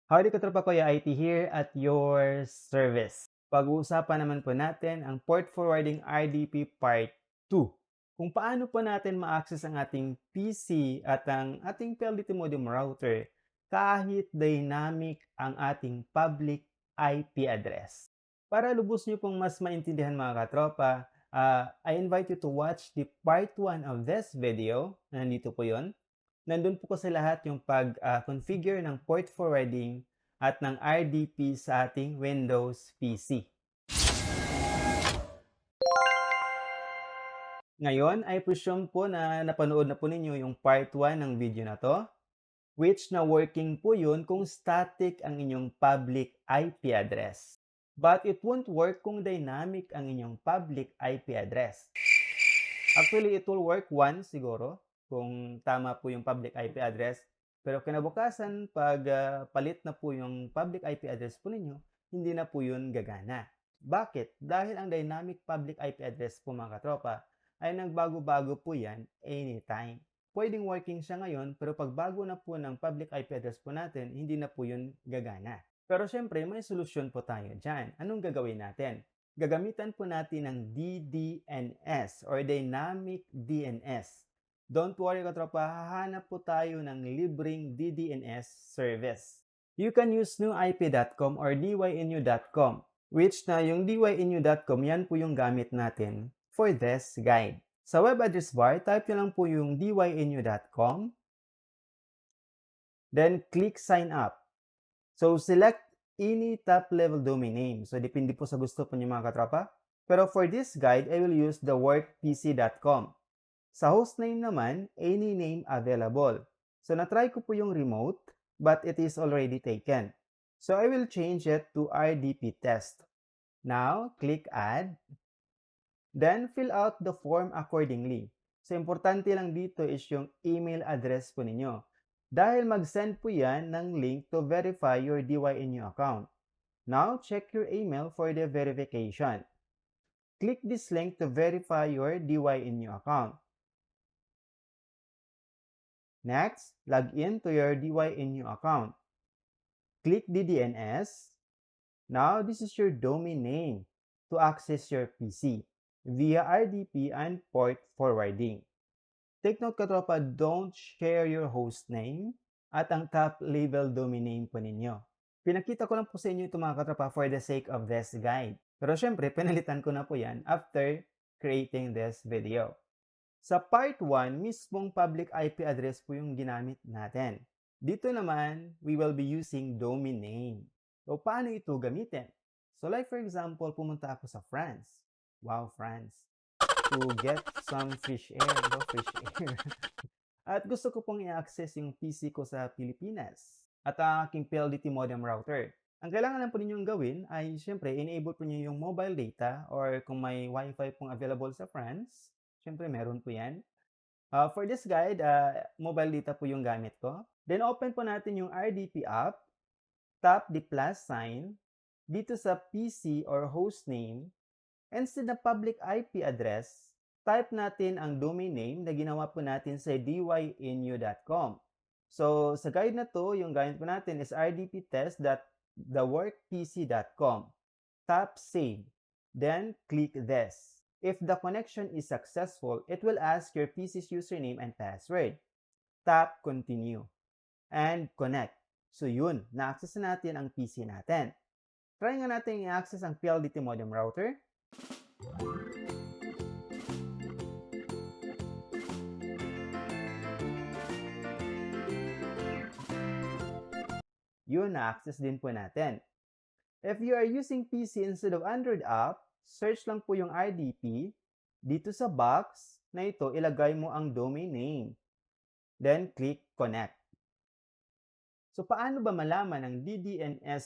Howdy katropa, Kuya IT here at your service. Pag-uusapan naman po natin ang Port Forwarding RDP Part 2. Kung paano po natin ma-access ang ating PC at ang ating PLDT modem router kahit dynamic ang ating public IP address. Para lubos nyo pong mas maintindihan mga katropa, I invite you to watch the Part 1 of this video. Nandito po yon. Nandun po kasi lahat yung pag-configure ng port forwarding at ng RDP sa ating Windows PC. Ngayon, I presume po na napanood na po ninyo yung part 1 ng video na to, which na working po yun kung static ang inyong public IP address. But it won't work kung dynamic ang inyong public IP address. Actually, it will work once siguro kung tama po yung public IP address. Pero kinabukasan, pag palit na po yung public IP address po ninyo, hindi na po yun gagana. Bakit? Dahil ang dynamic public IP address po mga katropa ay nagbago-bago po yan anytime. Pwedeng working siya ngayon, pero pag bago na po ng public IP address po natin, hindi na po yun gagana. Pero syempre, may solusyon po tayo dyan. Anong gagawin natin? Gagamitan po natin ng DDNS or Dynamic DNS. Don't worry katropa, hahanap po tayo ng libreng DDNS service. You can use newip.com or dynu.com, which na yung dynu.com, yan po yung gamit natin for this guide. Sa web address bar, type nyo lang po yung dynu.com, then click sign up. So select any top-level domain name. So, depende po sa gusto po niyo mga katropa. Pero for this guide, I will use the workpc.com. Sa hostname naman, any name available. So, na-try ko po yung remote, but it is already taken. So, I will change it to RDP test. Now, click add. Then, fill out the form accordingly. So, importante lang dito is yung email address po ninyo. Dahil mag-send po yan ng link to verify your DYNU account. Now, check your email for the verification. Click this link to verify your DYNU account. Next, log in to your DYNU account. Click DDNS. Now, this is your domain name to access your PC via RDP and port forwarding. Take note katropa, don't share your host name at ang top level domain name po ninyo. Pinakita ko lang po sa inyo ito mga katropa for the sake of this guide. Pero syempre, pinalitan ko na po yan after creating this video. Sa part 1, mismong public IP address po yung ginamit natin. Dito naman, we will be using domain name. So, paano ito gamitin? So, like for example, pumunta ako sa France. Wow, France. To get some fresh air, fresh air. At gusto ko pong i-access yung PC ko sa Pilipinas at ang aking PLDT modem router. Ang kailangan lang po ninyong gawin ay syempre enable po niyo yung mobile data or kung may Wi-Fi pong available sa France, syempre meron po yan. For this guide, mobile data po yung gamit ko. Then open po natin yung RDP app, tap the plus sign, dito sa PC or host name, instead ng public IP address, type natin ang domain name na ginawa po natin sa dynu.com. So, sa guide na to, yung guide po natin is rdptest.theworkpc.com. Tap Save. Then, click this. If the connection is successful, it will ask your PC's username and password. Tap Continue. And connect. So, yun. Na-access natin ang PC natin. Try nga natin i-access ang PLDT modem router. Yun, na-access din po natin. If you are using PC instead of Android app, search lang po yung RDP. Dito sa box na ito, ilagay mo ang domain name. Then, click Connect. So, paano ba malaman ng DDNS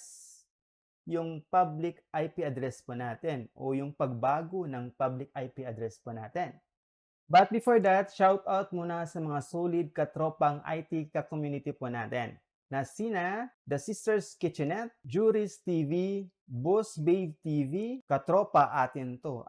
yung public IP address po natin o yung pagbago ng public IP address po natin? But before that, shout out muna sa mga solid katropang IT ka-community po natin na sina The Sisters Kitchenette, Juris TV, Boss Babe TV, katropa atin to,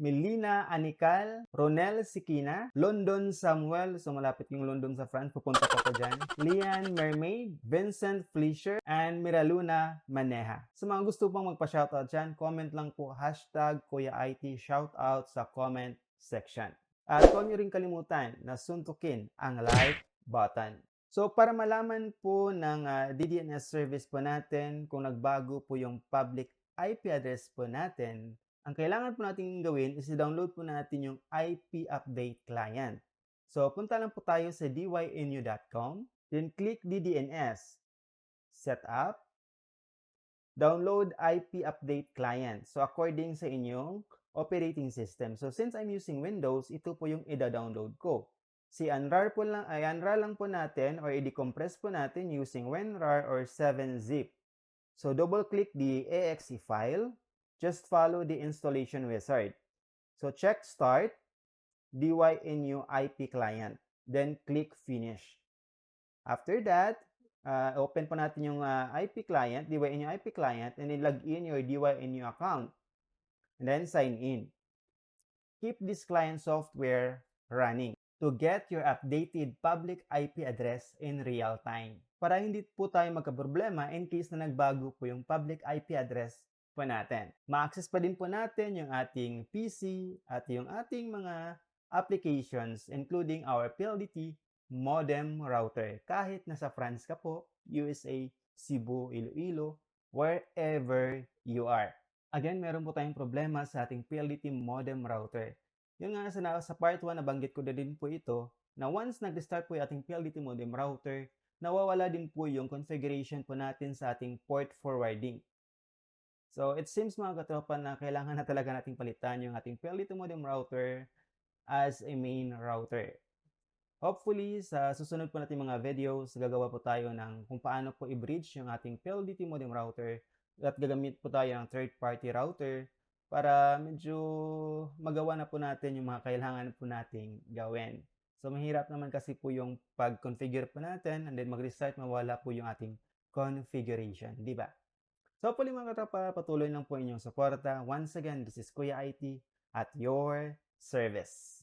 Melina Anical, Ronel Sikina, London Samuel, so malapit yung London sa France, pupunta pa ko dyan. Lian Mermaid, Vincent Fleischer, and Miraluna Maneha. Sa mga gusto pang magpa-shoutout dyan, comment lang po hashtag Kuya IT shoutout sa comment section. At huwag nyo rin kalimutan na suntukin ang like button. So para malaman po ng DDNS service po natin kung nagbago po yung public IP address po natin, ang kailangan po natin gawin is i-download po natin yung IP update client. So punta lang po tayo sa dynu.com, then click DDNS, setup, download IP update client. So according sa inyong operating system. So since I'm using Windows, ito po yung ida-download ko. Si unrar lang po natin or i-decompress po natin using WinRAR or 7-zip. So double click the exe file, just follow the installation wizard. So check start, dynu IP client, then click finish. After that, open po natin yung IP client, dynu IP client, and then log in your dynu account, and then sign in. Keep this client software running to get your updated public IP address in real time. Para hindi po tayo magkaproblema in case na nagbago po yung public IP address po natin. Ma-access pa din po natin yung ating PC at yung ating mga applications including our PLDT modem router. Kahit nasa France ka po, USA, Cebu, Iloilo, wherever you are. Again, meron po tayong problema sa ating PLDT modem router. Yun nga sa part 1, nabanggit ko na din po ito na once nag-start po yung ating PLDT modem router, nawawala din po yung configuration po natin sa ating port forwarding. So, it seems mga katropa na kailangan na talaga nating palitan yung ating PLDT modem router as a main router. Hopefully, sa susunod po natin mga videos, gagawa po tayo ng kung paano po i-bridge yung ating PLDT modem router at gagamit po tayo ng third-party router para medyo magawa na po natin yung mga kailangan po nating gawin. So, mahirap naman kasi po yung pag-configure po natin and then mag-restart, mawala po yung ating configuration, di ba? So, hopefully mga katropa, patuloy lang po inyong suporta. Once again, this is Kuya IT at your service.